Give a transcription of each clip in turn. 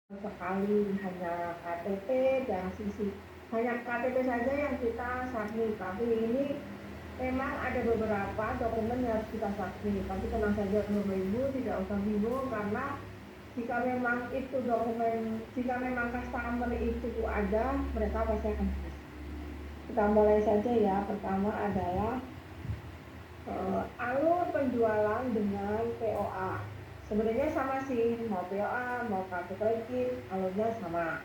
sekali hanya KTP dan sisi hanya KTP saja yang kita submit, tapi ini memang ada beberapa dokumen yang harus kita submit. Tapi tenang saja Bapak Ibu, tidak usah bingung karena jika memang itu dokumen, jika memang customer itu ada, mereka pasti akan kasih. Kita mulai saja ya. Pertama adalah alur penjualan dengan POA. Sebenarnya sama sih, mau POA, mau kartu kredit, alurnya sama.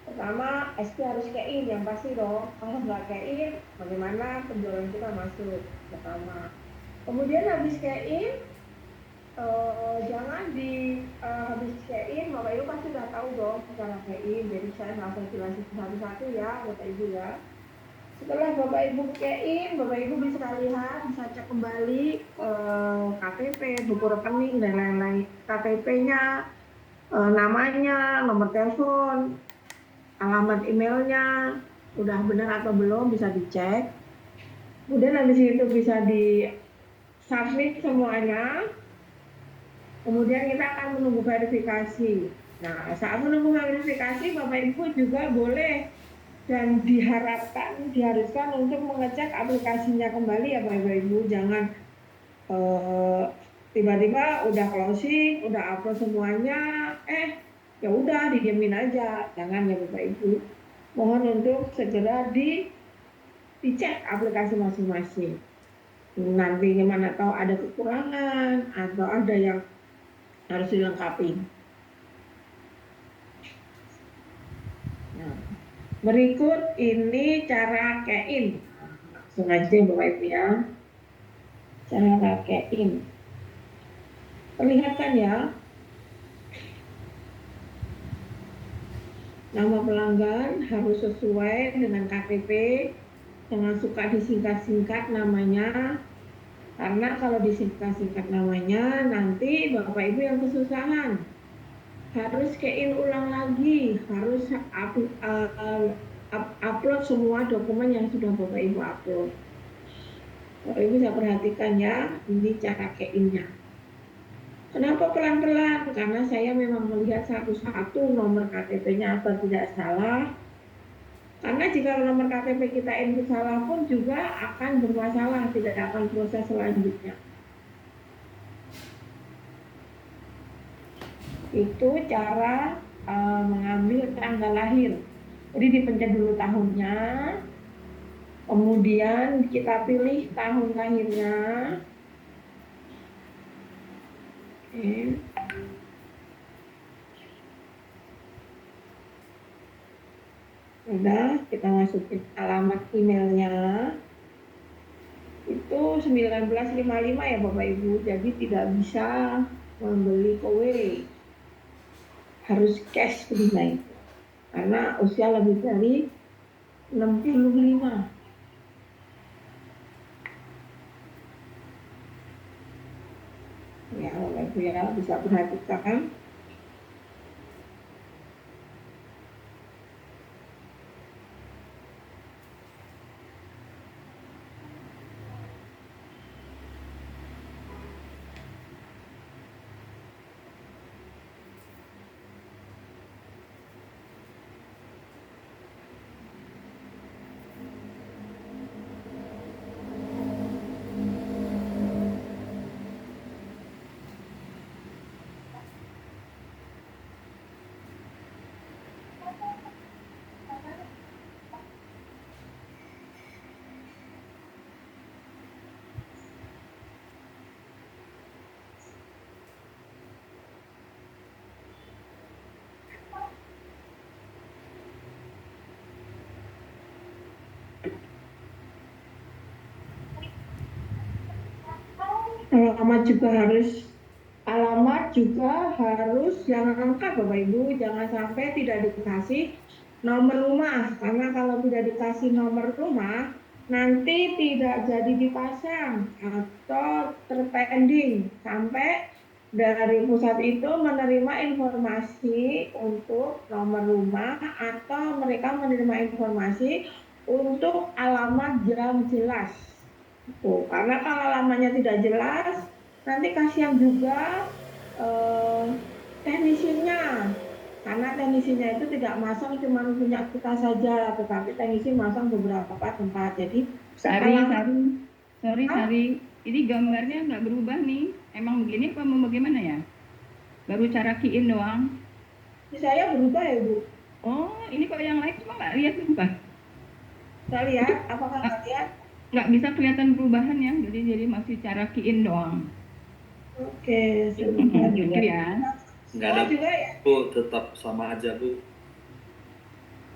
Pertama, SP harus cash-in, yang pasti dong. Kalau nggak cash-in, bagaimana penjualan kita masuk? Pertama. Kemudian habis cash-in, jangan habis cash-in, Bapak Ibu pasti sudah tahu dong cara cash-in. Jadi saya nggak usah jelasin satu-satu ya, Bapak Ibu ya. Setelah Bapak Ibu cash-in, Bapak Ibu bisa lihat, bisa cek kembali KTP, buku rekening, dan lain-lain. KTP-nya, namanya, nomor telepon, alamat emailnya udah benar atau belum bisa dicek. Kemudian habis itu bisa di submit semuanya. Kemudian kita akan menunggu verifikasi. Nah, saat menunggu verifikasi, Bapak Ibu juga boleh dan diharuskan untuk mengecek aplikasinya kembali ya Bapak Ibu. Jangan tiba-tiba udah closing, udah upload semuanya, ya udah didiemin aja. Jangan ya Bapak Ibu. Mohon untuk segera dicek aplikasi masing-masing. Nanti gimana tahu ada kekurangan atau ada yang harus dilengkapi. Nah, berikut ini cara cash-in. Langsung aja Bapak Ibu ya. Cara cash-in. Perlihatkan ya. Nama pelanggan harus sesuai dengan KTP. Jangan suka disingkat-singkat namanya. Karena kalau disingkat-singkat namanya, nanti Bapak Ibu yang kesusahan. Harus cash-in ulang lagi, harus upload semua dokumen yang sudah Bapak Ibu upload. Bapak Ibu bisa perhatikan ya, ini cara cash-in-nya. Kenapa pelan-pelan? Karena saya memang melihat satu-satu nomor KTP-nya apa tidak salah. Karena jika nomor KTP kita input salah pun juga akan bermasalah, tidak akan proses selanjutnya. Itu cara mengambil tanggal lahir. Jadi dipencet dulu tahunnya, kemudian kita pilih tahun lahirnya. Oke. Udah, kita masukin alamat emailnya. Itu 1955 ya Bapak Ibu, jadi tidak bisa membeli kowe. Harus cash belinya itu. Karena usia lebih dari 65. Ya, Bapak Ibu ya bisa perhatikan. Alamat juga harus yang lengkap Bapak Ibu, jangan sampai tidak dikasih nomor rumah, karena kalau tidak dikasih nomor rumah nanti tidak jadi dipasang atau terpending sampai dari pusat itu menerima informasi untuk nomor rumah atau mereka menerima informasi untuk alamat yang jelas. Karena kalau alamatnya tidak jelas, nanti kasihan juga teknisinya. teknisinya itu tidak masang cuma punya kita saja, tetapi teknisi masang beberapa tempat. Jadi Sari, alang Sari, sorry, ah, Sari. Ini gambarnya nggak berubah nih. Emang begini apa mau bagaimana ya? Baru cara key-in doang. saya berubah ya Bu. Oh, ini kok yang lain cuma nggak lihat berubah. Saya Itu lihat, apakah nggak kalian? nggak bisa kelihatan perubahan ya. Jadi masih cara key-in doang. Oke, sebentar Lucu juga. ya. Nggak Oh ada juga ya. Bu, tetap sama aja Bu.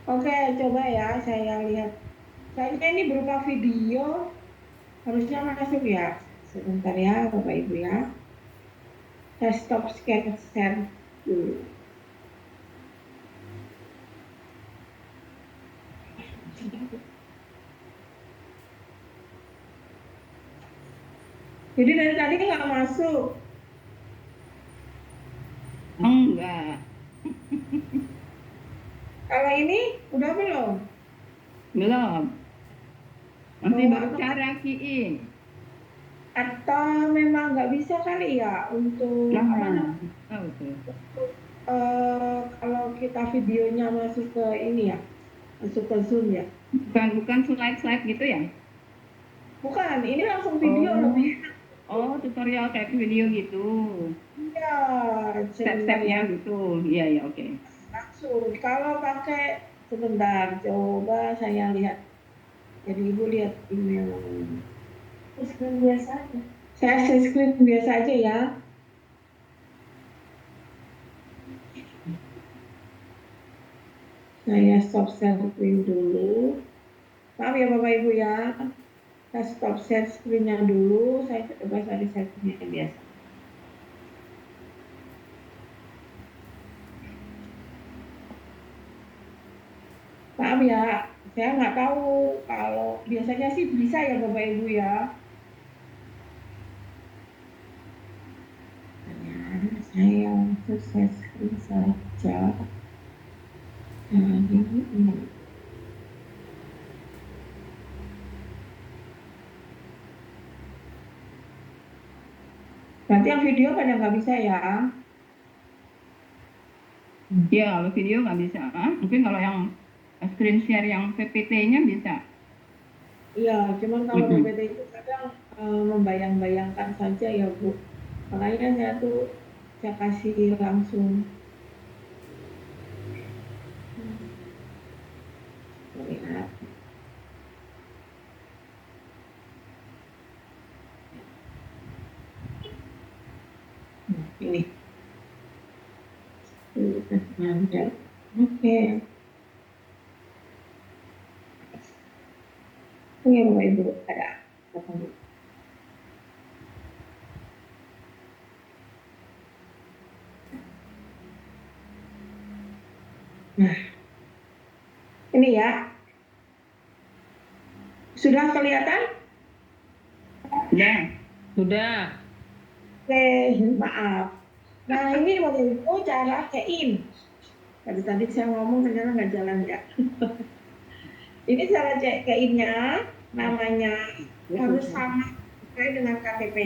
Oke, coba ya saya lihat. Kayaknya ini berupa video, harusnya masuk ya. Sebentar ya, Bapak Ibu ya. Saya stop share dulu. Jadi dari tadi nggak masuk. Enggak, Kalau ini udah belum? belum. Masih Oh, baru cara key-in. atau memang nggak bisa kali ya untuk apa Nah, namanya? tahu tuh. Kalau kita videonya masuk ke ini ya, masuk ke Zoom ya. Bukan slide-slide gitu ya? Bukan, ini langsung video Oh, lebih oh tutorial kayak video gitu. ya. Sebentar Step-stepnya ya, gitu. Iya, iya, oke. langsung. Kalau pakai sebentar, coba saya lihat. Jadi ibu lihat email. Screen biasa aja. Saya share screen biasa aja ya. Saya stop share screen dulu. Maaf ya Bapak Ibu ya. Saya stop share screen-nya dulu. Saya coba cari share screen yang biasa. Maaf ya, saya nggak tahu kalau biasanya sih bisa ya Bapak Ibu ya. Saya langsung share screen saja. Nah, ini. Berarti yang video pada nggak bisa ya? Ya, kalau video nggak bisa. Ah, mungkin kalau yang screen share yang PPT-nya bisa. Iya, cuman kalau Mm-mm. PPT itu kadang membayang-bayangkan saja ya Bu. Makanya saya kasih langsung. Lihat. Ini. Mantap. Oke. Ini Bapak Ibu ada. Nah, ini ya. Sudah kelihatan? Udah. Sudah. Oke, maaf. Nah, ini Bapak Ibu cara check-in. Tadi saya ngomong ternyata nggak jalan ya. Ini cara check-in-nya, namanya harus sama sesuai dengan KTP.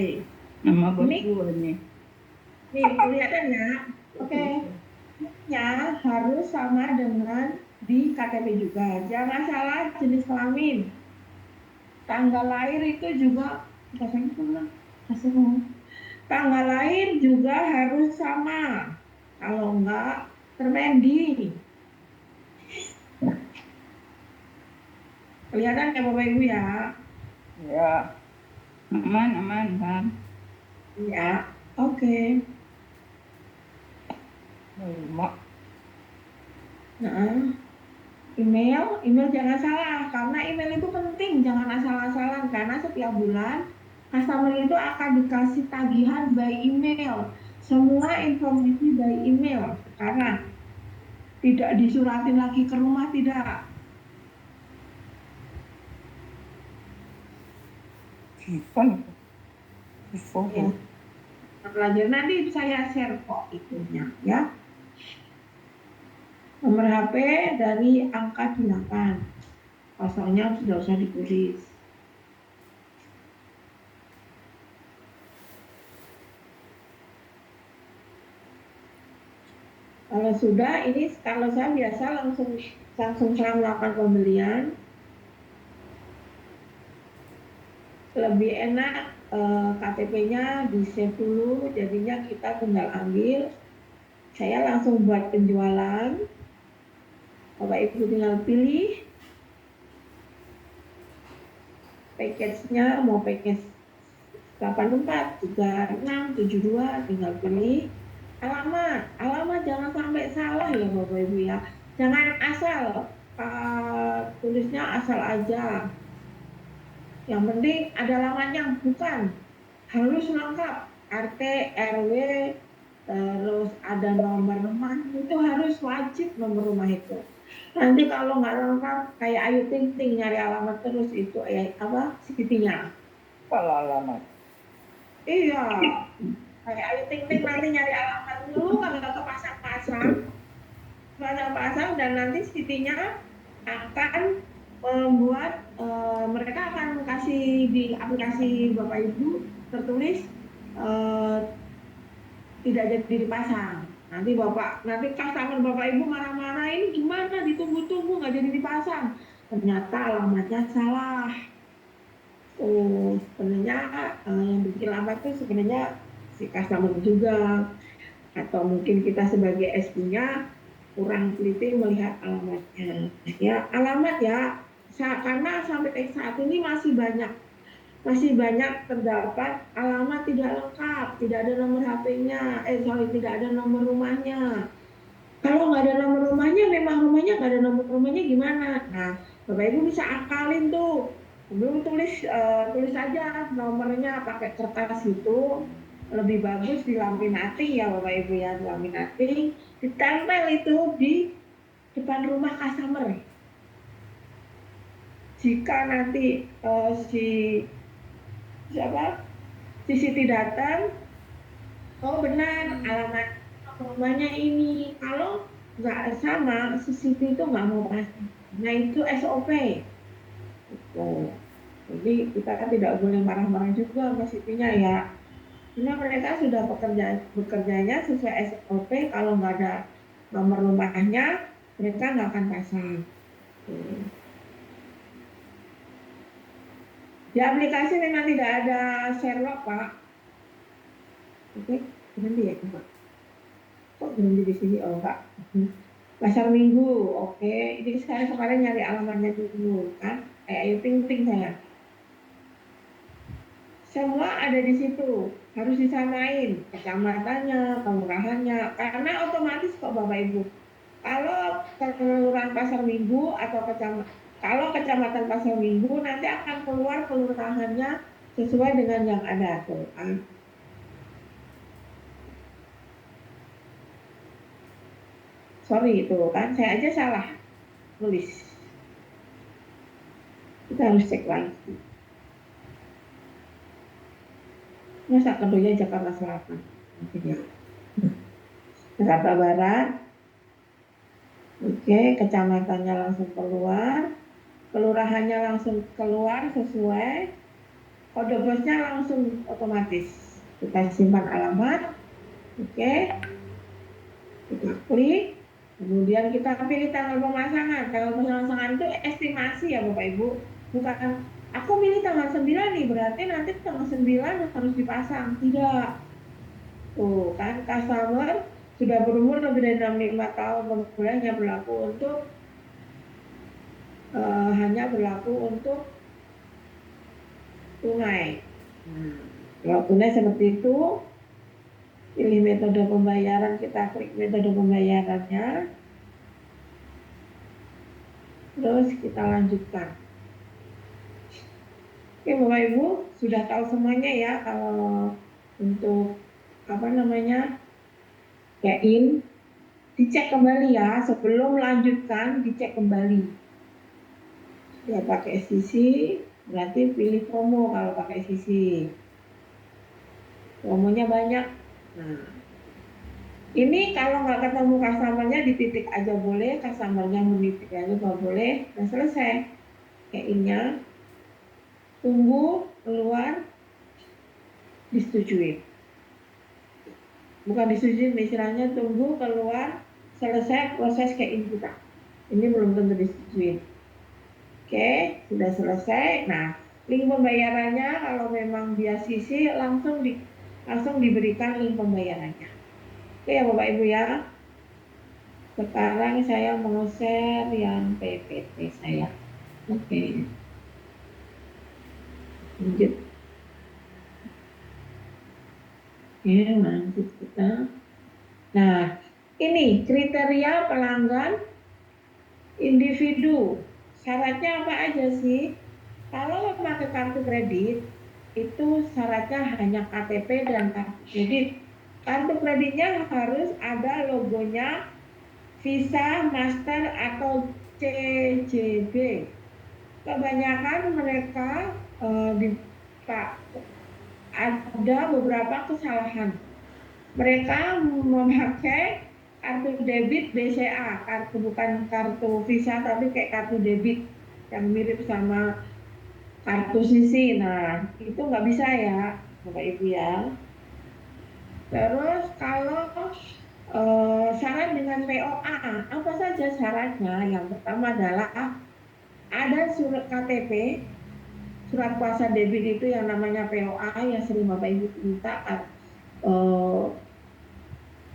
Nama bos Ini, gue nih. nih kelihatan ya. Oke, ya harus sama dengan di KTP juga. Jangan salah jenis kelamin. Tanggal lahir itu juga, tanggal lahir juga harus sama. Kalau enggak, terpendi. Kelihatan ya Bapak Ibu ya? Ya. Aman, aman, Bang. Ya, oke. Mak. Nah, email jangan salah karena email itu penting, jangan asal-asalan karena setiap bulan customer itu akan dikasih tagihan by email. Semua informasi by email sekarang tidak disuratin lagi ke rumah, tidak. Kan. Ya, pelajar nanti saya share kok itunya ya. Nomor HP dari angka 8. Pasarnya sudah usah ditulis. Kalau sudah, ini kalau saya biasa langsung saya melakukan pembelian, lebih enak KTP-nya di save dulu, jadinya kita tinggal ambil. Saya langsung buat penjualan, Bapak Ibu tinggal pilih package-nya, mau package 84, 36, 72, tinggal pilih. Alamat jangan sampai salah ya Bapak Ibu ya. Jangan asal tulisnya asal aja. Yang penting ada alamatnya, bukan. Harus lengkap. RT, RW, terus ada nomor rumah, itu harus wajib nomor rumah itu. Nanti kalau nggak lengkap, kayak Ayu Ting Ting nyari alamat terus itu apa segitinya. Kalau alamat. Iya, kayak Ayu Ting Ting nanti nyari alamat dulu, nggak pasang dan nanti segitinya akan membuat mereka akan kasih di aplikasi Bapak Ibu tertulis tidak jadi dipasang. Nanti customer Bapak Ibu marah-marah, ini gimana ditunggu-tunggu nggak jadi dipasang. Ternyata alamatnya salah. Sebenarnya yang bikin lambat itu sebenarnya si customer juga, atau mungkin kita sebagai SB-nya kurang teliti melihat alamatnya. Ya, alamat ya, karena sampai saat ini masih banyak terdapat alamat tidak lengkap, tidak ada nomor HP-nya, tidak ada nomor rumahnya. Kalau nggak ada nomor rumahnya, memang rumahnya nggak ada nomor rumahnya gimana? Nah, Bapak Ibu bisa akalin tuh. Belum tulis aja nomornya pakai kertas itu, lebih bagus dilaminating ya Bapak Ibu ya, dilaminating, ditempel itu di depan rumah customer. Jika nanti si Siti datang, oh benar alamat rumahnya ini. Kalau nggak sama, si Siti itu nggak mau pasti. Nah itu SOP. Gitu. Jadi kita kan tidak boleh marah-marah juga sama Sitinya ya. Karena mereka sudah bekerjanya sesuai SOP. Kalau nggak ada nomor rumahnya, mereka nggak akan pasang. Di aplikasi memang tidak ada Sherlock, Pak. Oke, berhenti ya, Pak. Kok berhenti di sini? Oh, Pak. Pasar Minggu, oke. Ini sekarang nyari alamatnya dulu, kan? Kayak Ayu Ting Ting saya. Semua ada di situ, harus disamain kecamatannya, kelurahannya, karena otomatis kok Bapak Ibu. Kalau kelurahan Pasar Minggu atau kecamatan Pasar Minggu nanti akan keluar kelurahannya sesuai dengan yang ada tuh. Sorry itu kan, saya aja salah nulis. Kita harus cek lagi. Masa keduanya Jakarta Selatan, Jakarta Barat. Oke, kecamatannya langsung keluar, kelurahannya langsung keluar sesuai, kode posnya langsung otomatis. Kita simpan alamat, oke, kita klik, kemudian kita pilih tanggal pemasangan. Tanggal pemasangan itu estimasi ya Bapak Ibu, bukan aku milih tanggal 9 nih, berarti nanti tanggal 9 harus dipasang. Tidak. Tuh kan, customer sudah berumur lebih dari 65 tahun, hanya berlaku untuk tunai. Kalau tunai seperti itu, pilih metode pembayaran, kita klik metode pembayarannya, terus kita lanjutkan. Oke Bapak Ibu, sudah tahu semuanya ya kalau untuk check-in, dicek kembali ya sebelum melanjutkan, dicek kembali. Ya pakai STC, berarti pilih promo kalau pakai STC. Promonya banyak. Nah, ini kalau nggak ketemu customer-nya di titik aja boleh, customer-nya menitik aja nggak boleh. Nah selesai, check-in-nya, tunggu keluar, disetujui. Bukan disetujui, istilahnya tunggu keluar selesai proses check-in kita. Ini belum tentu disetujui. Oke, sudah selesai. Nah, link pembayarannya kalau memang dia sisi langsung diberikan link pembayarannya. Oke ya Bapak Ibu ya. Sekarang saya mau share yang PPT saya. Oke. Lanjut. Oke, lanjut kita. Nah, ini kriteria pelanggan individu. Syaratnya apa aja sih? Kalau memakai kartu kredit, itu syaratnya hanya KTP dan kartu kredit. Kartu kreditnya harus ada logonya Visa, Master, atau CJB. Kebanyakan mereka ada beberapa kesalahan. Mereka memakai kartu debit BCA, bukan kartu Visa tapi kayak kartu debit yang mirip sama kartu sisi. Nah, itu nggak bisa ya Bapak Ibu ya. Terus kalau syarat dengan POA, apa saja syaratnya? Yang pertama adalah ada surat KTP, surat kuasa debit itu yang namanya POA yang sering Bapak Ibu minta,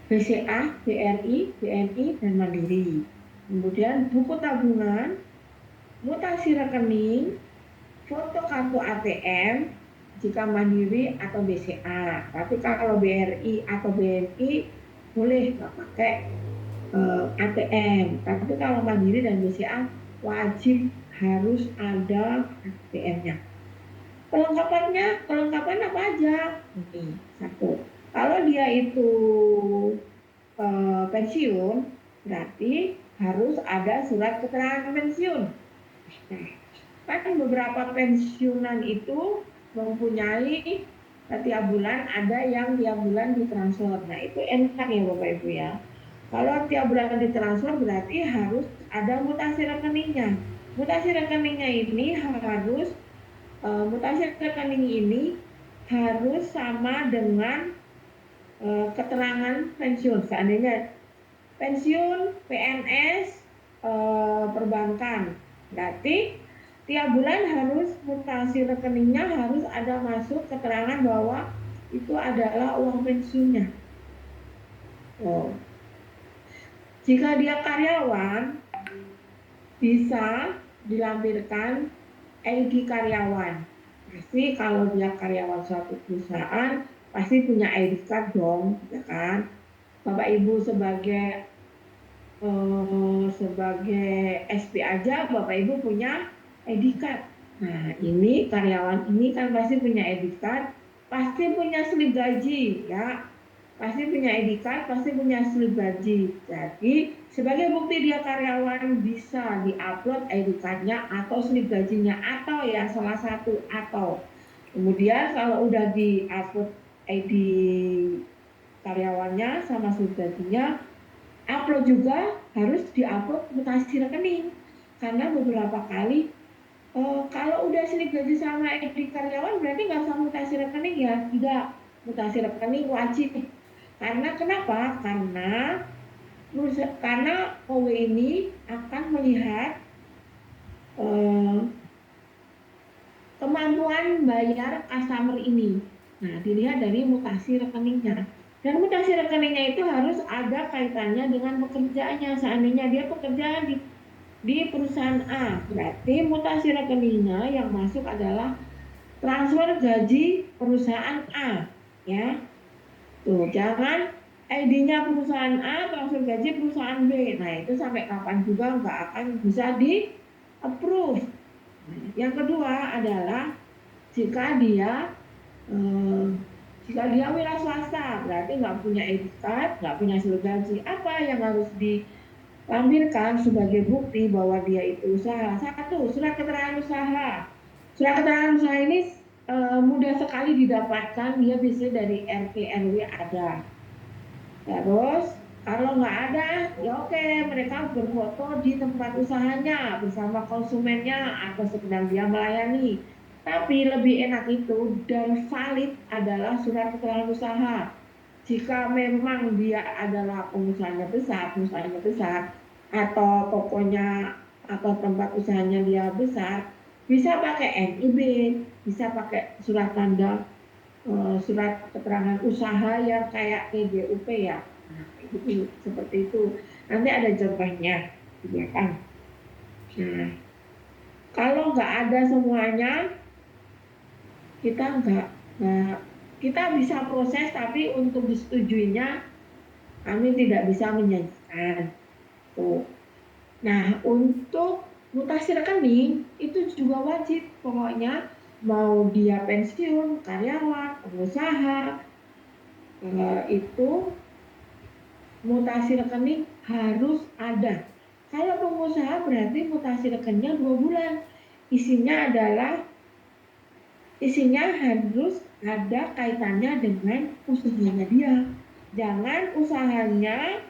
BCA, BRI, BNI, dan Mandiri. Kemudian buku tabungan, mutasi rekening, foto kartu ATM jika Mandiri atau BCA. Tapi kalau BRI atau BNI boleh nggak pakai ATM. Tapi kalau Mandiri dan BCA wajib harus ada ATM-nya. Kelengkapan apa aja? Ini satu. Kalau dia itu pensiun, berarti harus ada surat keterangan pensiun. Nah, kan beberapa pensiunan itu mempunyai tiap bulan, ada yang tiap bulan ditransfer. Nah, itu enak ya Bapak Ibu ya. Kalau tiap bulan ditransfer berarti harus ada mutasi rekeningnya. Mutasi rekeningnya ini harus sama dengan keterangan pensiun. Seandainya pensiun, PNS, perbankan, berarti tiap bulan harus mutasi rekeningnya harus ada masuk keterangan bahwa itu adalah uang pensiunnya. Jika dia karyawan, bisa dilampirkan ID karyawan. Pasti kalau dia karyawan suatu perusahaan pasti punya ID card dong, ya kan? Bapak Ibu sebagai SP aja Bapak Ibu punya ID card. Nah, ini karyawan ini kan pasti punya ID card, pasti punya slip gaji ya. Pasti punya ID card, pasti punya slip gaji. Jadi, sebagai bukti dia karyawan bisa diupload ID card-nya atau slip gajinya atau ya salah satu atau. Kemudian kalau udah diupload ID karyawannya sama slip gajinya, upload juga harus diupload mutasi rekening. Karena beberapa kali kalau udah slip gaji sama ID karyawan berarti nggak usah mutasi rekening ya. Tidak, mutasi rekening wajib. Karena kenapa? Karena OW ini akan melihat kemampuan bayar customer ini. Nah, dilihat dari mutasi rekeningnya. Dan mutasi rekeningnya itu harus ada kaitannya dengan pekerjaannya. Seandainya dia pekerja di perusahaan A, berarti mutasi rekeningnya yang masuk adalah transfer gaji perusahaan A, ya. Tuh, jangan ID-nya perusahaan A, transfer gaji perusahaan B. Nah, itu sampai kapan juga nggak akan bisa di-approve. Yang kedua adalah jika dia wira swasta, berarti nggak punya ID card, nggak punya slip gaji. Apa yang harus dilampirkan sebagai bukti bahwa dia itu usaha? Satu, surat keterangan usaha. Surat keterangan usaha ini mudah sekali didapatkan, dia bisa dari RT RW ada. Terus kalau nggak ada, ya oke, mereka berfoto di tempat usahanya bersama konsumennya atau sedang dia melayani. Tapi lebih enak itu dan valid adalah surat keterangan usaha. jika memang dia adalah pengusahanya besar, atau tokonya atau tempat usahanya dia besar, bisa pakai NIB, bisa pakai surat tanda surat keterangan usaha yang kayak TGUP ya. Nah, itu seperti itu. Nanti ada contohnya di belakang. Nah, kalau nggak ada semuanya, kita nggak kita bisa proses, tapi untuk disetujuinya kami tidak bisa menjanjikan. Tuh. Nah, untuk mutasi rekening itu juga wajib, pokoknya mau dia pensiun, karyawan, pengusaha, itu mutasi rekening harus ada. Kalau pengusaha berarti mutasi rekeningnya 2 bulan. Isinya harus ada kaitannya dengan usahanya dia. Jangan usahanya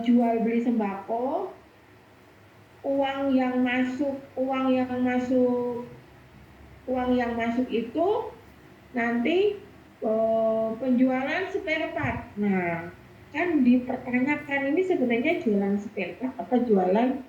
jual beli sembako, uang yang masuk itu nanti penjualan spare part. Nah, kan dipertanyakan ini sebenarnya jualan spare part atau jualan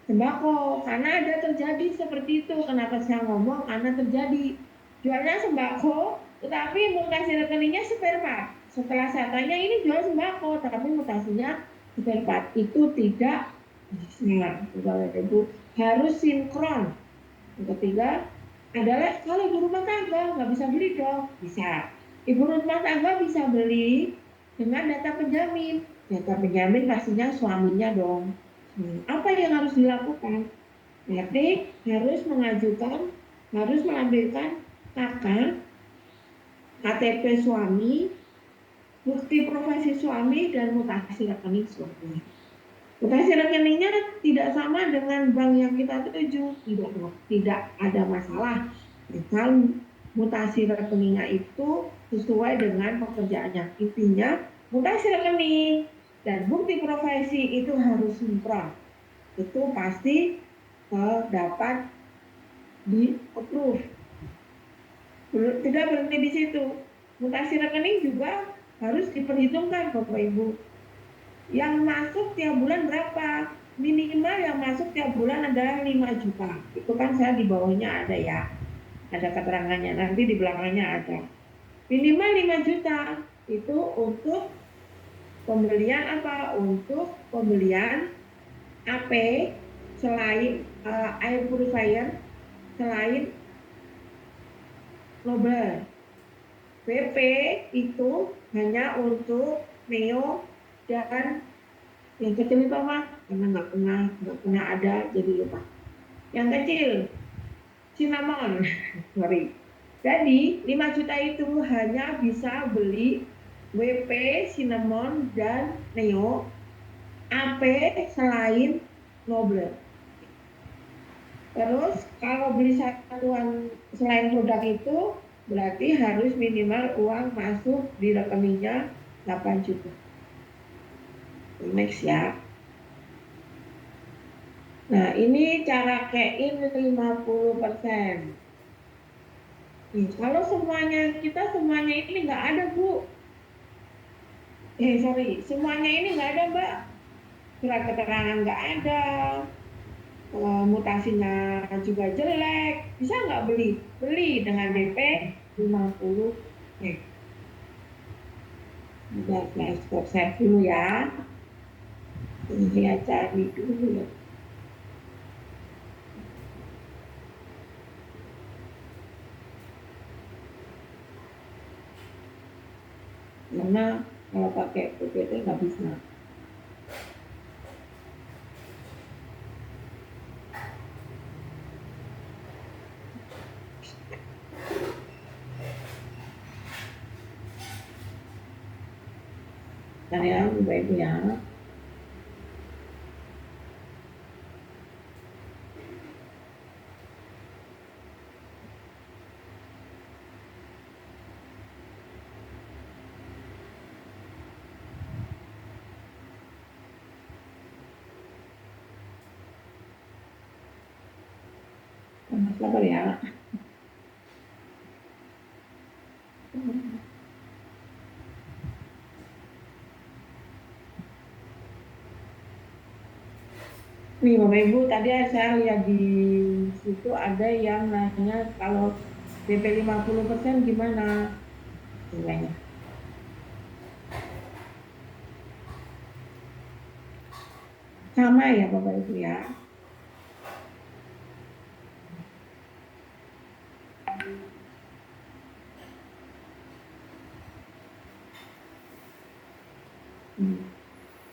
sembako, karena ada terjadi seperti itu. Kenapa saya ngomong? Karena terjadi jualnya sembako, tetapi mutasi rekeningnya spare part. Setelah saya tanya ini jual sembako, tapi mutasinya spare part, itu tidak bisa. Ibu harus sinkron. Yang ketiga adalah kalau ibu rumah tangga nggak bisa beli dong, bisa. Ibu rumah tangga bisa beli dengan data penjamin. Data penjamin pastinya suaminya dong. Apa yang harus dilakukan? Berarti harus mengambilkan kakak, KTP suami, bukti profesi suami, dan mutasi rekening suami. Mutasi rekeningnya tidak sama dengan bank yang kita tuju, tidak ada masalah. Kalau mutasi rekeningnya itu sesuai dengan pekerjaannya. Intinya mutasi rekening dan bukti profesi itu harus sinkron. Itu pasti dapat di-approve. Tidak berhenti di situ. Mutasi rekening juga harus diperhitungkan Bapak Ibu. Yang masuk tiap bulan berapa? Minimal yang masuk tiap bulan adalah 5 juta. Itu kan saya di bawahnya ada ya. Ada keterangannya, nanti di belakangnya ada. Minimal 5 juta. Itu untuk pembelian apa? Untuk pembelian AP selain air purifier, selain Nobel. BP itu hanya untuk Neo dan yang kecil itu apa? Karena nggak pernah ada, jadi lupa. Yang kecil, cinnamon, sorry. Jadi 5 juta itu hanya bisa beli WP, cinnamon, dan Neo, AP selain Nobel. Terus kalau beli satuan selain produk itu berarti harus minimal uang masuk di rekeningnya 8 juta. Next ya. Nah, ini cara cash-in 50%. Kalau kita semuanya ini nggak ada, Bu. Semuanya ini nggak ada, Mbak. Surat keterangan nggak ada, mutasinya juga jelek, bisa nggak beli? Beli dengan DP 50. Udah stop share dulu ya. Ini saya cari dulu ya. Karena kalau pakai PPT nggak bisa. Nah ya, Bapak Ibu ya. Sabar ya. Nih Bapak Ibu, tadi saya lihat di situ ada yang nanya kalau DP 50% gimana nilainya. Sama ya Bapak Ibu ya.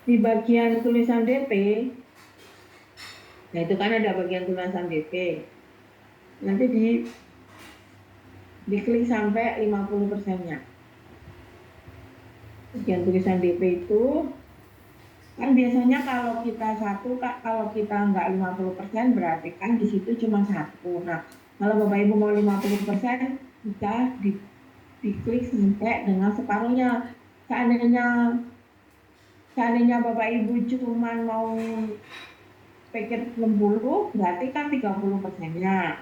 Di bagian tulisan DP, nah itu kan ada bagian tulisan DP. Nanti diklik sampai 50%-nya. Bagian tulisan DP itu kan biasanya kalau kita satu, kalau kita nggak 50% berarti kan di situ cuma satu. Nah, kalau Bapak Ibu mau 50% bisa diklik sampai dengan separuhnya. Seandainya seandainya Bapak Ibu cuma mau paket 60 berarti kan 30%-nya.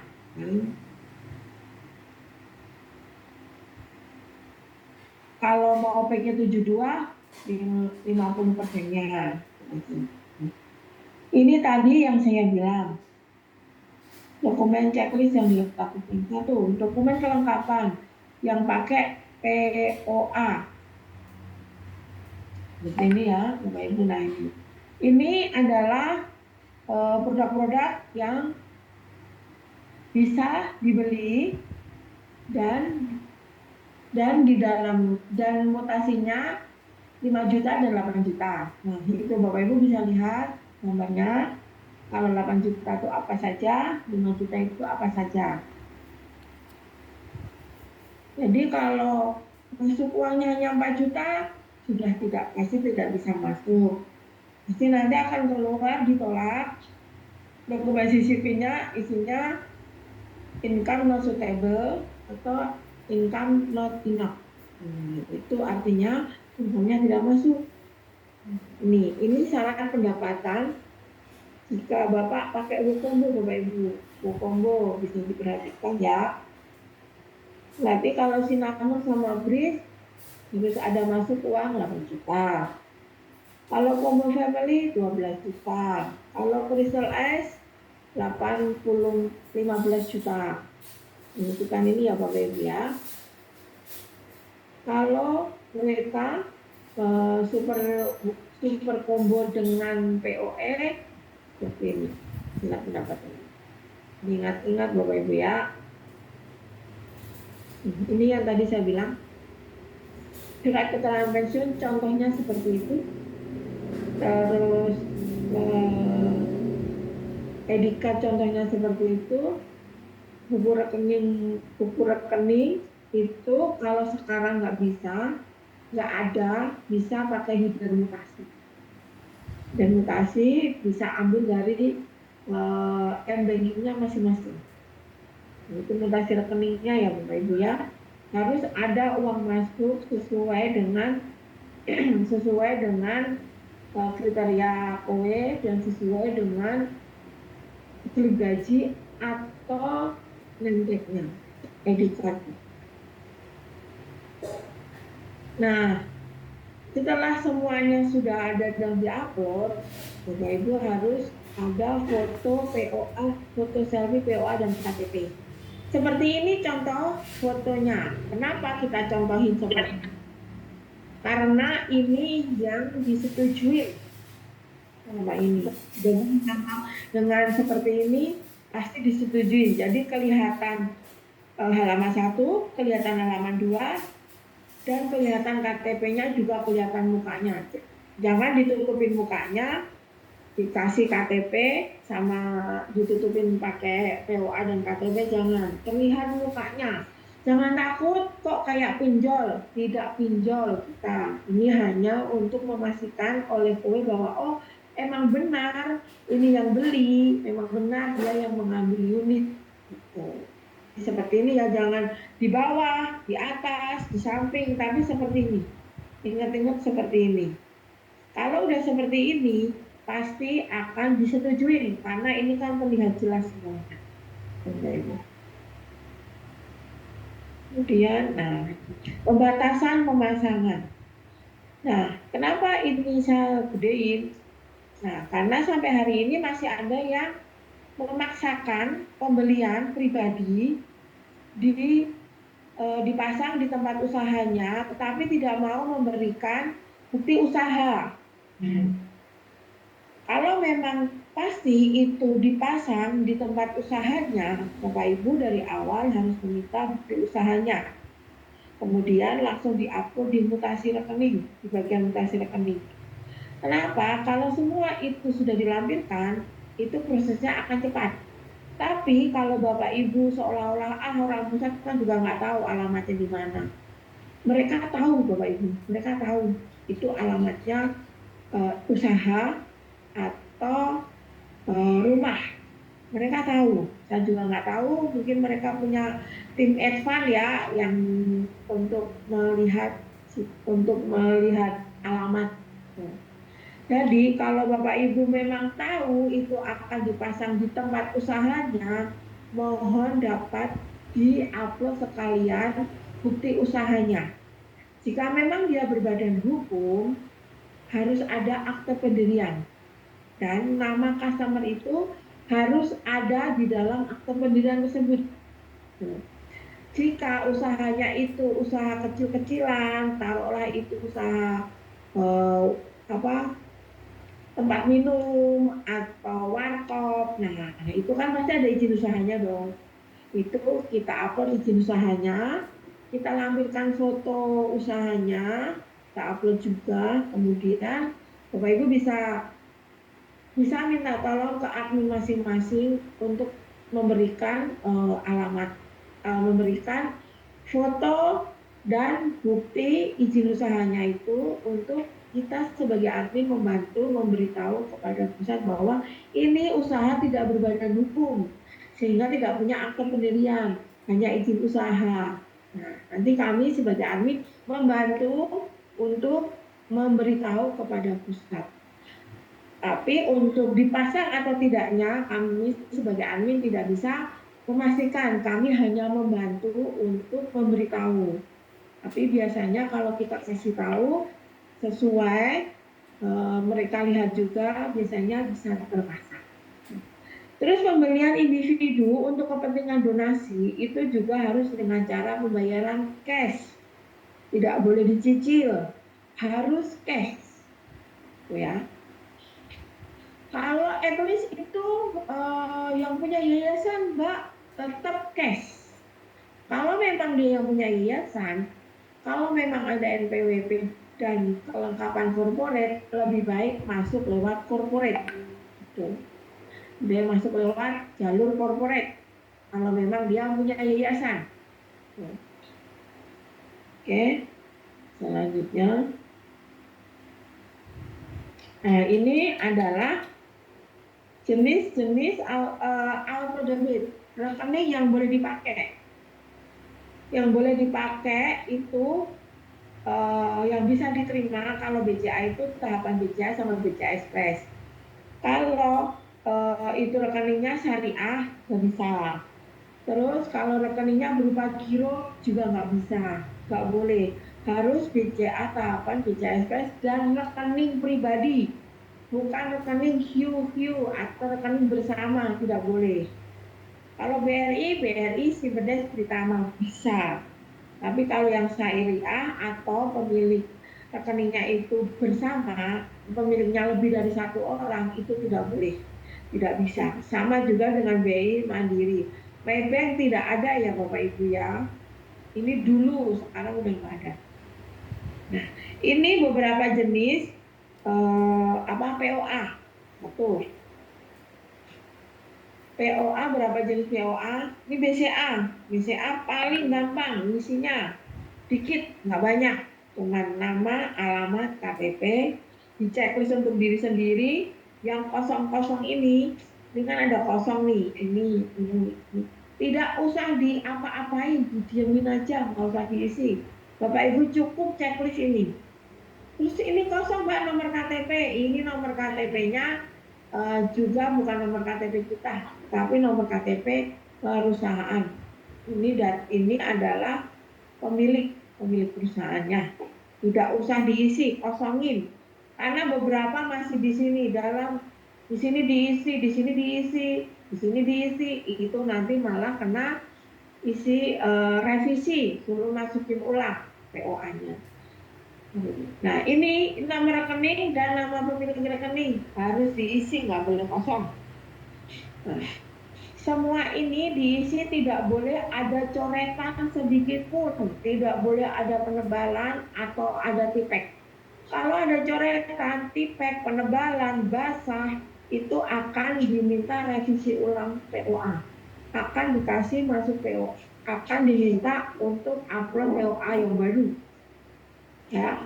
Kalau mau paket 72 50%-nya. Ini tadi yang saya bilang. Dokumen checklist yang dilakukan. Satu, dokumen kelengkapan yang pakai POA. Ini ya, Bapak Ibu. Nah ini adalah produk-produk yang bisa dibeli dan di dalam dan mutasinya 5 juta dan 8 juta. Nah, itu Bapak Ibu bisa lihat gambarnya. Kalau 8 juta itu apa saja, 5 juta itu apa saja. Jadi kalau masuk uangnya hanya 4 juta, sudah pasti tidak bisa masuk. Pasti nanti akan keluar ditolak. Dokumen CCP-nya isinya income not suitable atau income not enough. Itu artinya uangnya tidak masuk. Ini syarat pendapatan jika Bapak pakai Wukombo, Bapak Ibu. Wukombo bisa diperhatikan ya. Nanti kalau Sinamon sama Bris harus ada masuk uang 8 juta. Kalau Combo Family 12 juta. Kalau Crystal S 15 juta. Menentukan ini ya Bapak Ibu ya. Kalau mereka super combo dengan POE seperti ini. Tidak pendapatan. Ingat-ingat Bapak Ibu ya. Ini yang tadi saya bilang. Surat keterangan pensiun contohnya seperti itu. Terus Edika contohnya seperti itu. Buku rekening itu kalau sekarang nggak ada, bisa pakai hipermutasi. Dan mutasi bisa ambil dari m-bankingnya masing-masing. Itu mutasi rekeningnya ya Bapak Ibu ya. Harus ada uang masuk sesuai dengan kriteria OE dan sesuai dengan slip gaji atau name-tag-nya, edikat. Nah, setelah semuanya sudah ada dan diupload, Bapak Ibu harus ada foto POA, foto selfie POA dan KTP. Seperti ini contoh fotonya. Kenapa kita contohin seperti ini? Karena ini yang disetujui sama ini. Dengan seperti ini pasti disetujui. Jadi kelihatan halaman 1, kelihatan halaman 2, dan kelihatan KTP-nya juga kelihatan mukanya. Jangan ditutupin mukanya, dikasih KTP sama ditutupin pakai POA dan KTP, jangan. Terlihat mukanya. Jangan takut kok kayak pinjol, tidak pinjol kita. Ini hanya untuk memastikan oleh kowe bahwa oh emang benar ini yang beli, memang benar dia yang mengambil unit. Seperti ini ya, jangan di bawah, di atas, di samping, tapi seperti ini. Ingat-ingat seperti ini. Kalau udah seperti ini, pasti akan disetujui karena ini kan terlihat jelas semuanya. Kemudian, pembatasan pemasangan. Nah, kenapa ini saya gedein? Nah, karena sampai hari ini masih ada yang memaksakan pembelian pribadi di dipasang di tempat usahanya, tetapi tidak mau memberikan bukti usaha. Kalau memang pasti itu dipasang di tempat usahanya, Bapak Ibu dari awal harus meminta bukti usahanya. Kemudian langsung diupload di mutasi rekening, di bagian mutasi rekening. Kenapa? Kalau semua itu sudah dilampirkan, itu prosesnya akan cepat. Tapi kalau Bapak Ibu seolah-olah orang pusat kan juga nggak tahu alamatnya di mana. Mereka tahu Bapak Ibu, mereka tahu itu alamatnya usaha atau rumah. Mereka tahu, saya juga nggak tahu. Mungkin mereka punya tim advance ya yang untuk melihat alamat. Jadi kalau Bapak Ibu memang tahu itu akan dipasang di tempat usahanya, mohon dapat diupload sekalian bukti usahanya. Jika memang dia berbadan hukum, harus ada akte pendirian. Dan nama customer itu harus ada di dalam akte pendirian tersebut. Jika usahanya itu usaha kecil-kecilan, taruhlah itu usaha tempat minum atau warkop, nah itu kan pasti ada izin usahanya dong. Itu kita upload izin usahanya, kita lampirkan foto usahanya, kita upload juga. Kemudian Bapak Ibu bisa minta tolong ke admin masing-masing untuk memberikan memberikan foto dan bukti izin usahanya itu untuk kita sebagai admin membantu memberitahu kepada pusat bahwa ini usaha tidak berbadan hukum sehingga tidak punya akte pendirian, hanya izin usaha. Nah, nanti kami sebagai admin membantu untuk memberitahu kepada pusat. Tapi untuk dipasang atau tidaknya, kami sebagai admin tidak bisa memastikan. Kami hanya membantu untuk memberitahu. Tapi biasanya kalau kita kasih tahu sesuai mereka lihat juga, biasanya bisa terpasang. Terus pembelian individu untuk kepentingan donasi itu juga harus dengan cara pembayaran cash. Tidak boleh dicicil, harus cash. Ya. Kalau etulis itu yang punya yayasan, Mbak, tetap cash. Kalau memang dia yang punya yayasan, kalau memang ada NPWP dan kelengkapan korporat, lebih baik masuk lewat korporat. Dia masuk lewat jalur korporat. Kalau memang dia punya yayasan. Oke, selanjutnya. Nah, ini adalah jenis-jenis auto debit, rekening yang boleh dipakai. Yang boleh dipakai itu yang bisa diterima kalau BCA itu tahapan BCA sama BCA Express. Kalau itu rekeningnya syariah nggak bisa. Terus kalau rekeningnya berupa giro juga nggak bisa, nggak boleh. Harus BCA tahapan BCA Express dan rekening pribadi. Bukan rekening hiu atau rekening bersama, tidak boleh. Kalau BRI Simpedes Pritama bisa. Tapi kalau yang syariah atau pemilik rekeningnya itu bersama, pemiliknya lebih dari satu orang, itu tidak boleh. Tidak bisa. Sama juga dengan BI Mandiri. Maybank tidak ada ya Bapak Ibu ya. Ini dulu, sekarang udah nggak ada. Nah, ini beberapa jenis POA. Betul. POA berapa jenis POA? Ini BCA. BCA paling gampang isinya. Dikit, nggak banyak. Cuman nama, alamat, KTP, di checklist untuk diri sendiri. Yang kosong-kosong ini kan ada kosong nih. Ini. Tidak usah diapa-apain, didiamin aja, nggak usah diisi. Bapak Ibu cukup checklist ini. Terus ini kosong Mbak nomor KTP. Ini nomor KTP-nya juga bukan nomor KTP kita, tapi nomor KTP perusahaan. Ini adalah pemilik perusahaannya. Tidak usah diisi, kosongin. Karena beberapa masih di sini di sini diisi, di sini diisi, di sini diisi, itu nanti malah kena isi revisi, suruh masukin ulang POA-nya. Nah, ini nama rekening dan nama pemilik rekening harus diisi, nggak boleh kosong. Nah, semua ini diisi, tidak boleh ada coretan sedikit pun, tidak boleh ada penebalan atau ada tipek. Kalau ada coretan, tipek, penebalan, basah, itu akan diminta revisi ulang POA. Akan dikasih masuk PO, akan diminta untuk upload POA yang baru. Ya.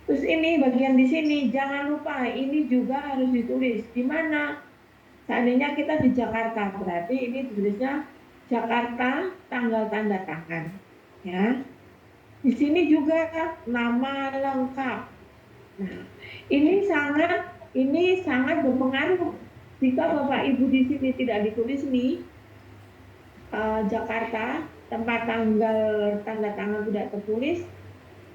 Terus ini bagian di sini, jangan lupa ini juga harus ditulis. Di mana? Seandainya kita di Jakarta, berarti ini tulisnya Jakarta tanggal tanda tangan. Ya. Di sini juga nama lengkap. Nah, ini sangat berpengaruh. Jika Bapak Ibu di sini tidak ditulis nih, Jakarta, tempat tanggal tanda tangan tidak tertulis,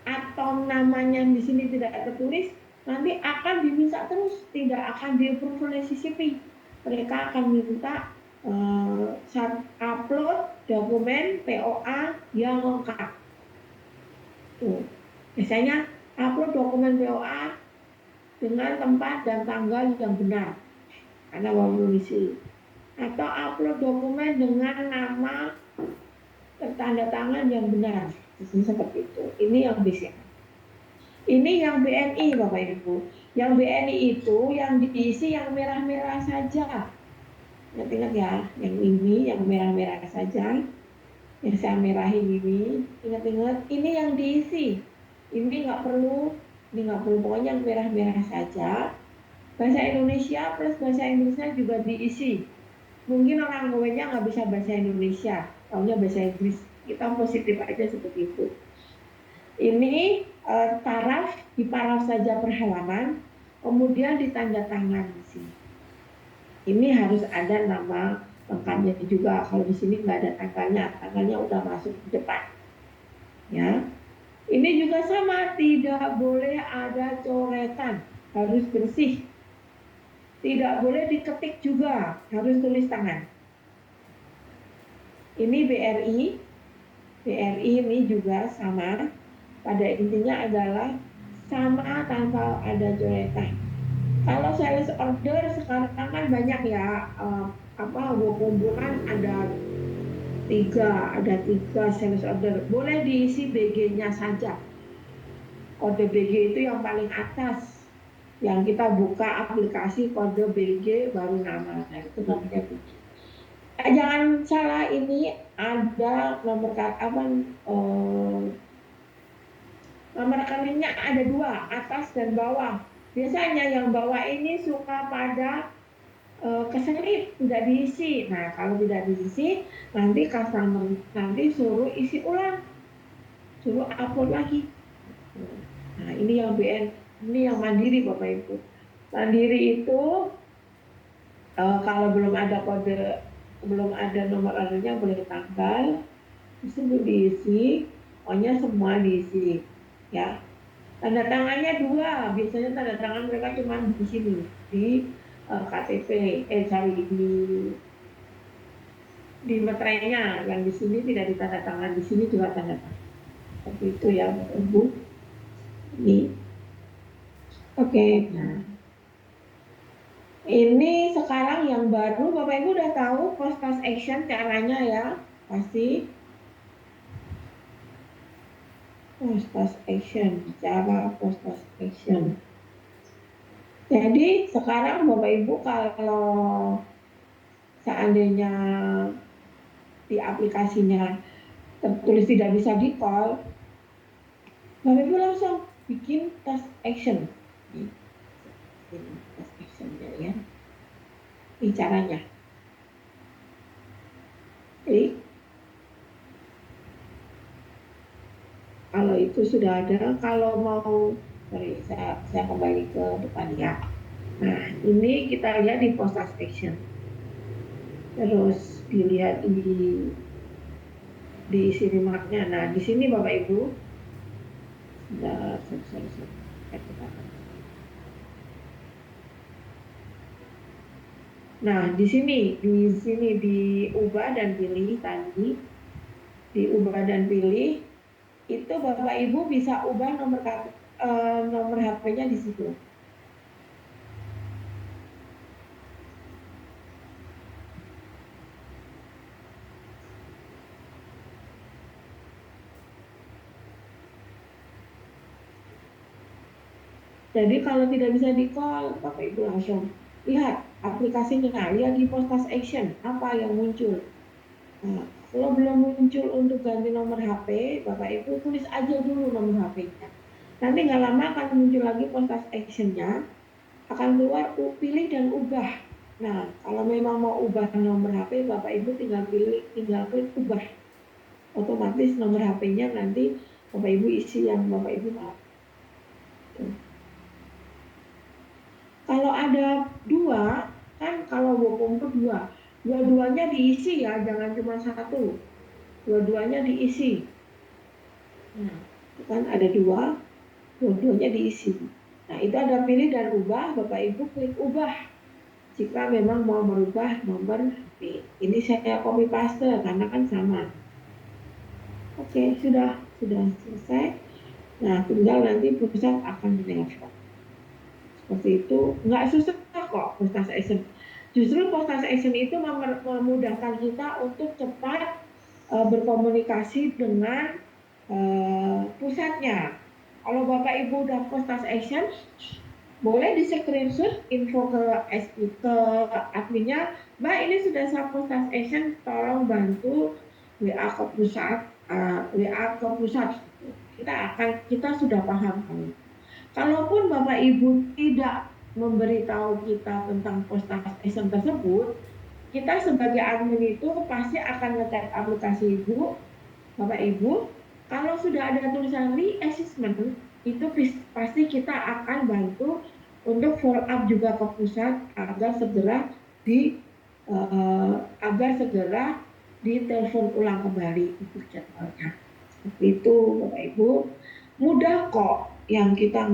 atau namanya di sini tidak tertulis, nanti akan diminta terus, tidak akan di-approve oleh CCP. Mereka akan minta upload dokumen POA yang lengkap. Tuh. Biasanya upload dokumen POA dengan tempat dan tanggal yang benar, karena mau mengisi. Atau upload dokumen dengan nama tanda tangan yang benar. Seperti itu. Ini yang bisa. Ini yang BNI, Bapak Ibu. Yang BNI itu yang diisi yang merah-merah saja. Ingat-ingat ya, yang ini yang merah-merah saja. Yang saya merahin ini, ingat-ingat, ini yang diisi. Ini nggak perlu, pokoknya yang merah-merah saja. Bahasa Indonesia plus bahasa Inggrisnya juga diisi. Mungkin orang tuanya nggak bisa bahasa Indonesia, taunya bahasa Inggris. Kita positif aja seperti itu. Ini taraf, diparaf saja per halaman, kemudian ditanda tangan di sini. Ini harus ada nama lengkapnya juga. Kalau di sini nggak ada tanggalnya udah masuk ke depan. Ya, ini juga sama, tidak boleh ada coretan, harus bersih. Tidak boleh diketik juga, harus tulis tangan. Ini BRI ini juga sama. Pada intinya adalah sama tanpa ada coretan. Kalau sales order sekarang kan banyak ya, hubungan ada tiga sales order. Boleh diisi BG-nya saja. Kode BG itu yang paling atas. Yang kita buka aplikasi kode BG baru nama. Nah, itu namanya BG. Jangan salah, ini ada nomor nomor rekeningnya ada dua, atas dan bawah. Biasanya yang bawah ini suka pada keselip, tidak diisi. Nah, kalau tidak diisi, nanti customer nanti suruh isi ulang, suruh upload lagi. Nah, ini yang BN, ini yang mandiri, Bapak Ibu. Mandiri itu kalau belum ada kode, belum ada nomor ordernya, boleh tanggal, disuruh diisi, pokoknya semua diisi. Ya, tanda tangannya dua, biasanya tanda tangan mereka cuma di sini, di KTP, di meterainya, yang di sini tidak ditanda tangan, di sini juga tanda tangan. Seperti itu ya, Bapak Ibu. Ini, oke. Nah, ini sekarang yang baru, Bapak Ibu udah tahu post task action caranya ya, pasti. Post task action, cara post task action. Jadi sekarang Bapak Ibu kalau seandainya di aplikasinya tertulis tidak bisa di call, Bapak Ibu langsung bikin task action. Task action ya. Ini caranya. Jadi kalau itu sudah ada, kalau mau, saya kembali ke depan ya. Nah, ini kita lihat di post task action. Terus dilihat di isi remarknya. Nah, di sini Bapak Ibu, Nah, di sini diubah dan pilih tadi, diubah dan pilih, itu Bapak Ibu bisa ubah nomor HP-nya di situ. Jadi kalau tidak bisa di-call, Bapak Ibu langsung lihat aplikasinya, lihat di Postas Action, apa yang muncul. Nah, kalau belum muncul untuk ganti nomor HP, Bapak Ibu tulis aja dulu nomor HP-nya. Nanti nggak lama akan muncul lagi Postas Action-nya, akan keluar pilih dan ubah. Nah, kalau memang mau ubah nomor HP, Bapak Ibu tinggal klik ubah. Otomatis nomor HP-nya nanti Bapak Ibu isi yang Bapak Ibu mau. Kalau ada dua, kan kalau bopong itu dua, dua-duanya diisi ya, jangan cuma satu, dua-duanya diisi. Nah, itu kan ada dua, dua-duanya diisi. Nah, itu ada pilih dan ubah, Bapak Ibu klik ubah. Jika memang mau merubah nomor HP. Ini saya copy paste karena kan sama. Oke, sudah selesai. Nah, tinggal nanti pusat akan menelpon. Seperti itu, nggak susah kok Postas Action. Justru Postas Action itu memudahkan kita untuk cepat berkomunikasi dengan pusatnya. Kalau Bapak Ibu udah Postas Action, boleh di screenshot info ke adminnya, Mbak ini sudah saya Postas Action, tolong bantu WA ke pusat, WA ke pusat. Kita sudah paham. Kalaupun Bapak Ibu tidak memberitahu kita tentang Postas tersebut, kita sebagai admin itu pasti akan ngecek aplikasi Ibu, Bapak Ibu. Kalau sudah ada tulisan re-assessment, itu pasti kita akan bantu untuk follow up juga ke pusat agar segera di agar segera ditelepon ulang kembali itu jadwalnya. Seperti itu Bapak Ibu. Mudah kok, yang kita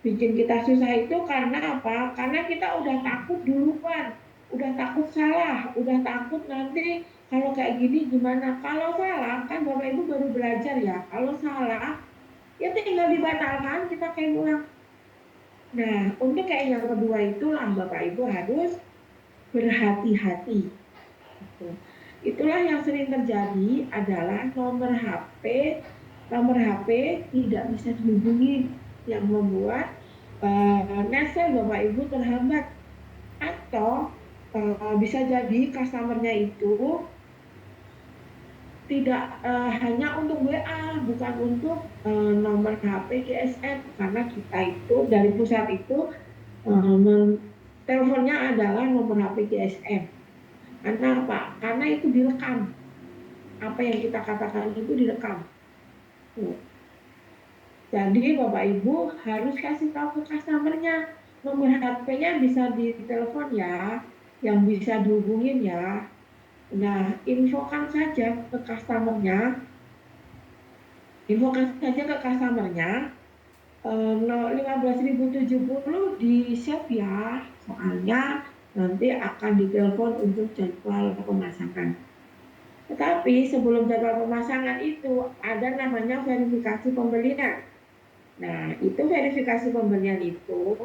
bikin kita susah itu karena apa? Karena kita udah takut duluan, udah takut salah, udah takut nanti kalau kayak gini gimana. Kalau salah kan Bapak Ibu baru belajar ya, kalau salah ya tinggal dibatalkan, kita kayak ulang. Nah, untuk kayak yang kedua itulah Bapak Ibu harus berhati-hati. Itulah yang sering terjadi adalah nomor HP tidak bisa dihubungi, yang membuat nesel Bapak Ibu terhambat, atau bisa jadi customernya itu tidak hanya untuk WA, bukan untuk nomor HP GSM, karena kita itu dari pusat itu teleponnya adalah nomor HP GSM. Karena apa? Karena itu direkam. Apa yang kita katakan itu direkam. Jadi Bapak Ibu harus kasih tahu ke customernya, nomor HP-nya bisa ditelepon ya, yang bisa dihubungin ya. Nah, infokan saja ke customernya, 15.070 di save ya, soalnya nanti akan ditelepon untuk jadwal pemasangan. Tetapi sebelum jadwal pemasangan itu ada namanya verifikasi pembelian. Nah, itu verifikasi pembelian itu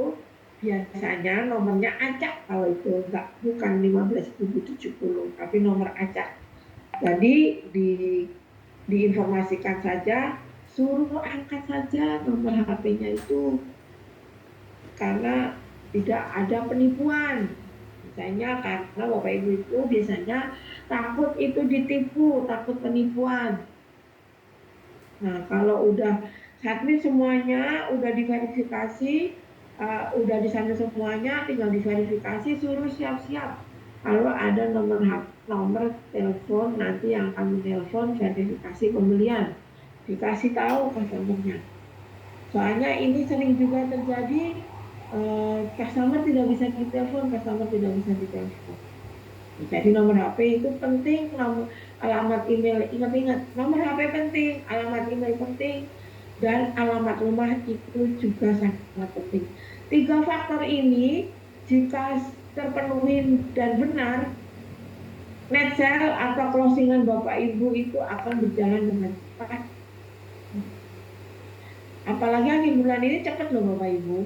biasanya nomornya acak, kalau itu bukan 15.070, tapi nomor acak. Jadi diinformasikan saja, suruh angkat saja nomor HP-nya itu, karena tidak ada penipuan. Misalnya karena Bapak Ibu itu biasanya takut itu ditipu, takut penipuan. Nah, kalau udah admin semuanya udah diverifikasi, udah disanjung semuanya, tinggal diverifikasi, suruh siap-siap. Kalau ada nomor telepon nanti yang akan menelpon verifikasi pembelian, dikasih tahu customernya. Soalnya ini sering juga terjadi, customer tidak bisa ditelepon. Jadi nomor HP itu penting, alamat email, ingat-ingat, nomor HP penting, alamat email penting, dan alamat rumah itu juga sangat penting. 3 faktor ini Jika terpenuhi dan benar, net sale atau closingan Bapak Ibu itu akan berjalan dengan cepat. Apalagi akhir bulan ini cepat loh Bapak Ibu.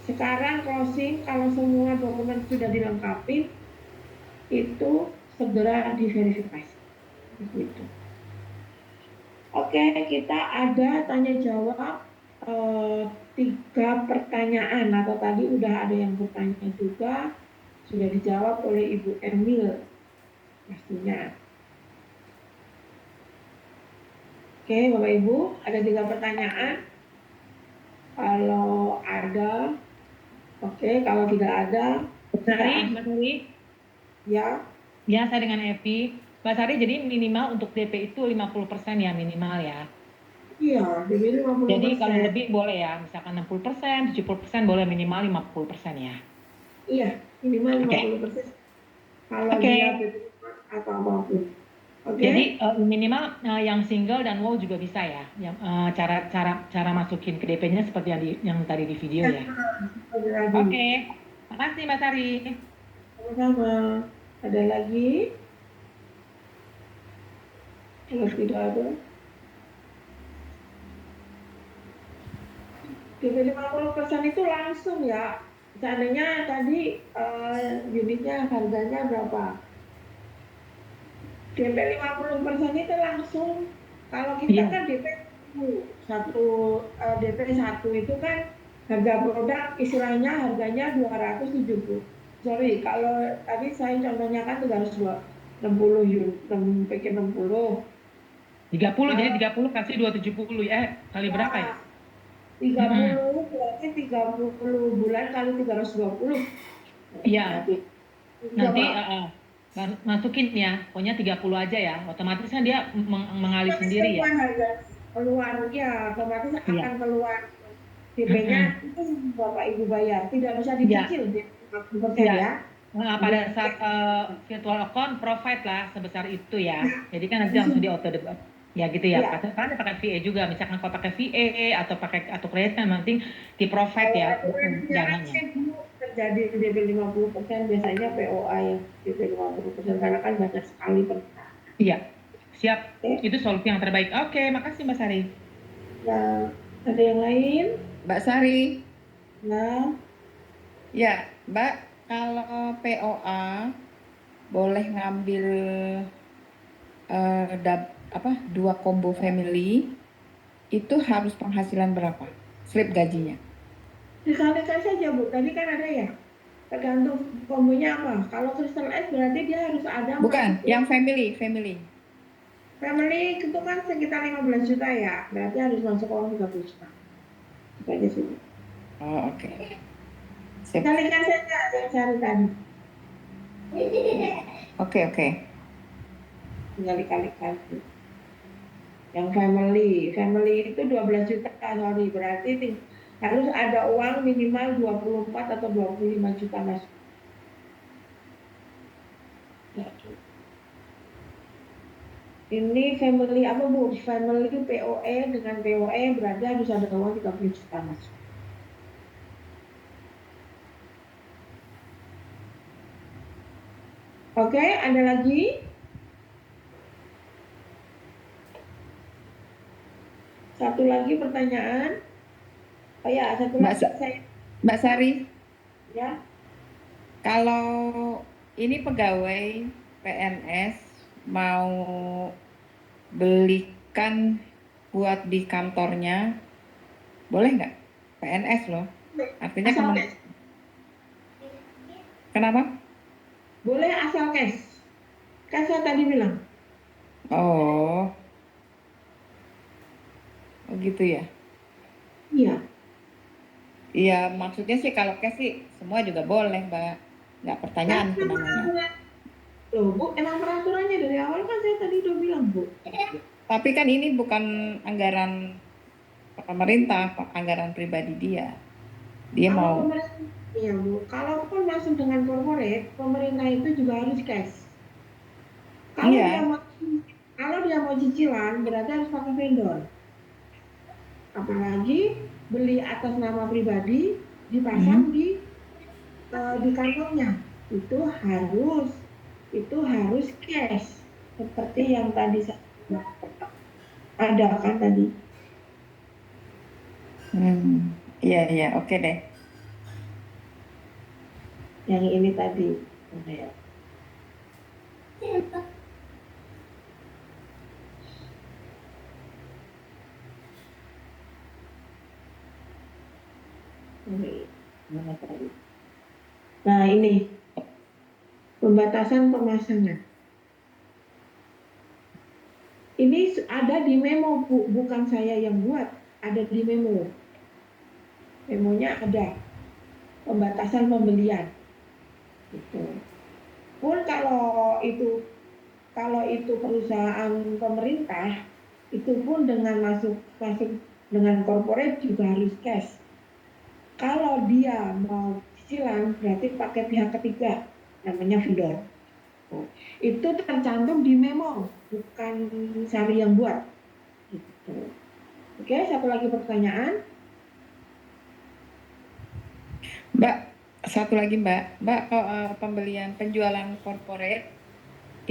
Sekarang closing kalau semua dokumen sudah dilengkapi itu segera diverifikasi. Begitu. Oke, kita ada tanya jawab 3 pertanyaan atau tadi udah ada yang bertanya juga sudah dijawab oleh Ibu Emil pastinya. Oke, Bapak Ibu, ada 3 pertanyaan. Kalau ada, oke. Kalau tidak ada, Mbak Sari, ya. ya saya dengan Evi. Mbak Sari, jadi minimal untuk DP itu 50% ya minimal ya. Iya, DP 50%. Jadi kalau lebih boleh ya, misalkan 60%, 70% boleh, minimal 50% ya. Iya, minimal 50%. Kalau dia atau apapun. Oke. Jadi minimal yang single dan wow juga bisa ya. Yang cara masukin ke DP-nya seperti yang tadi di video ya. Oke. Makasih Mbak Sari. Sama-sama. Ada lagi? Kalau tidak ada. DP 50% itu langsung ya. Seandainya tadi unitnya harganya berapa? DP 50% itu langsung. Kalau kita kan DP DP 1 itu kan harga produk istilahnya harganya 270. Sorry, kalau tadi saya contohnya kan 360 unit, pikir 60. 30, jadi 30 kasih 270 ya, kali berapa ya? 30 berarti 30 bulan kali 320. Iya. Nanti masukin ya, pokoknya 30 aja ya. Otomatis kan dia mengalir sendiri ya. Keluar ya, otomatis akan keluar DP-nya itu Bapak Ibu bayar, tidak bisa dicicil di 50% ya. Pada saat virtual account provide lah sebesar itu ya. Jadi kan nanti langsung di auto debit. Ya gitu ya. Karena pakai VA juga. Misalkan kalau pakai VA atau kredit kan penting di provide ya dananya. Terjadi DP 50% biasanya POA yang DP 50% karena kan banyak sekali permintaan. Iya. Siap. Itu solusi yang terbaik. Oke, makasih Mbak Sari. Nah, ada yang lain? Mbak Sari. Nah. Ya, Mbak, kalau POA boleh ngambil 2 combo family, itu harus penghasilan berapa? Slip gajinya? Dikalikan saja Bu, tadi kan ada ya. Tergantung kombonya apa. Kalau Crystal S berarti dia harus ada. Bukan, yang family. Family itu kan sekitar 15 juta ya. Berarti harus masuk uang 30 juta. Itu aja sih. Oh, oke. Kalikan saja yang cari tadi. Oke. Tinggal dikalikan. Yang family itu 12 juta, sorry. Berarti harus ada uang minimal 24 atau 25 juta masuk. Ini family apa Bu? Family POE dengan POE berarti harus ada uang 30 juta masuk. Oke, ada lagi? Satu lagi pertanyaan. Oh ya, satu lagi Mbak Sari. Ya. Kalau ini pegawai PNS mau belikan buat di kantornya, boleh nggak? PNS loh. Artinya kenapa? Boleh asal cash. Kan saya tadi bilang. Oh gitu ya? Iya. Iya, maksudnya sih kalau cash sih semua juga boleh, Mbak. Nggak pertanyaan itu namanya. Loh Bu, emang peraturannya dari awal kan saya tadi udah bilang Bu. Tapi kan ini bukan anggaran pemerintah, anggaran pribadi dia. Dia mau. Iya Bu, kalaupun masuk dengan corporate, pemerintah itu juga harus cash. Kalau dia mau cicilan, berarti harus pakai vendor. Apalagi beli atas nama pribadi dipasang di di kantornya itu harus cash seperti yang tadi ada kan tadi. Iya, oke deh. Yang ini tadi. Ya. Mana tadi? Nah ini pembatasan pemasangan. Ini ada di memo, Bu. Bukan saya yang buat, ada di memo. Memonya ada pembatasan pembelian. Gitu. Pun kalau itu perusahaan pemerintah, itu pun dengan masuk dengan corporate juga harus cash. Kalau dia mau cicilan berarti pakai pihak ketiga, namanya vendor. Itu tercantum di memo, bukan Sari yang buat. Gitu. Oke, satu lagi pertanyaan. Mbak, satu lagi Mbak, kalau penjualan corporate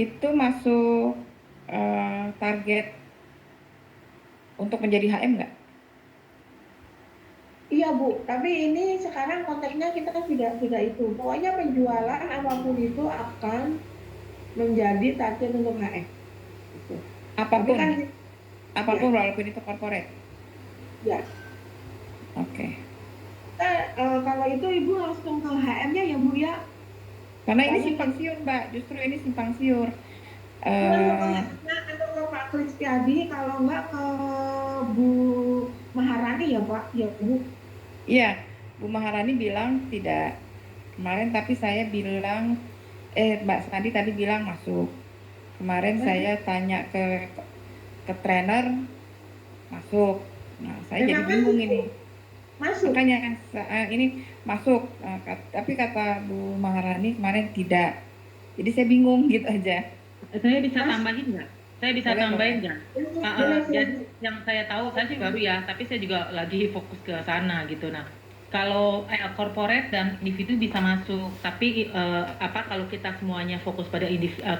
itu masuk target untuk menjadi HM nggak? Iya Bu, tapi ini sekarang konteksnya kita kan tidak itu. Pokoknya penjualan apapun itu akan menjadi target untuk HM. Gitu. Apapun, kan, apapun ya. Walaupun itu corporate. Ya. Oke. Kalau itu Ibu langsung ke HM-nya ya Bu ya. Karena ini simpang siur Mbak, justru ini simpang siur. Atau ke Pak Kristiadi, kalau enggak ke Bu Maharani ya Pak, ya Bu. Iya, Bu Maharani bilang tidak kemarin, tapi saya bilang, Mbak Sandi tadi bilang masuk. Kemarin saya tanya ke trainer, masuk. Nah, saya jadi bingung ini. Masuk. Makanya ini masuk, tapi kata Bu Maharani kemarin tidak. Jadi saya bingung gitu aja. Saya bisa tambahin nggak? Saya bisa tambahin nggak? Jadi yang saya tahu, saya sih baru ya, tapi saya juga lagi fokus ke sana gitu. Nah, kalau corporate dan individu bisa masuk, tapi kalau kita semuanya fokus pada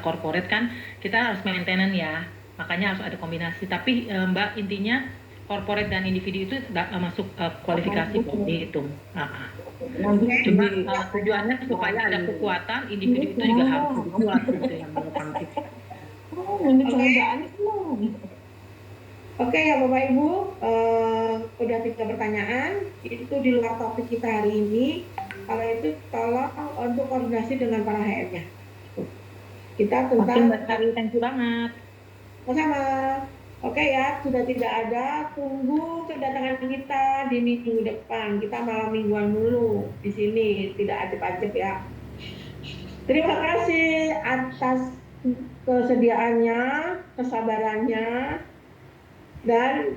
corporate kan, kita harus maintenance ya, makanya harus ada kombinasi. Tapi Mbak, intinya corporate dan individu itu masuk kualifikasi dihitung. Cuma tujuannya supaya ada kekuatan, individu itu juga harus kuat gitu yang menurut. Oke ya Bapak Ibu, udah 3 pertanyaan, itu di luar topik kita hari ini. Kalau itu tolong untuk koordinasi dengan para HM-nya. Kita tentang thank you banget. Sama. Oke ya, sudah tidak ada, tunggu kedatangan kita di minggu depan. Kita malam mingguan dulu di sini, tidak ajep-ajep ya. Terima kasih atas kesediaannya, kesabarannya, dan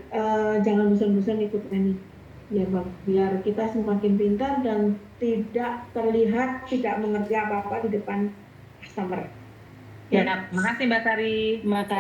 jangan bosan-bosan ikut training. Ya Bang, biar kita semakin pintar dan tidak terlihat tidak mengerti apa-apa di depan customer. Ya, terima kasih Mbak Sari. Terima kasih.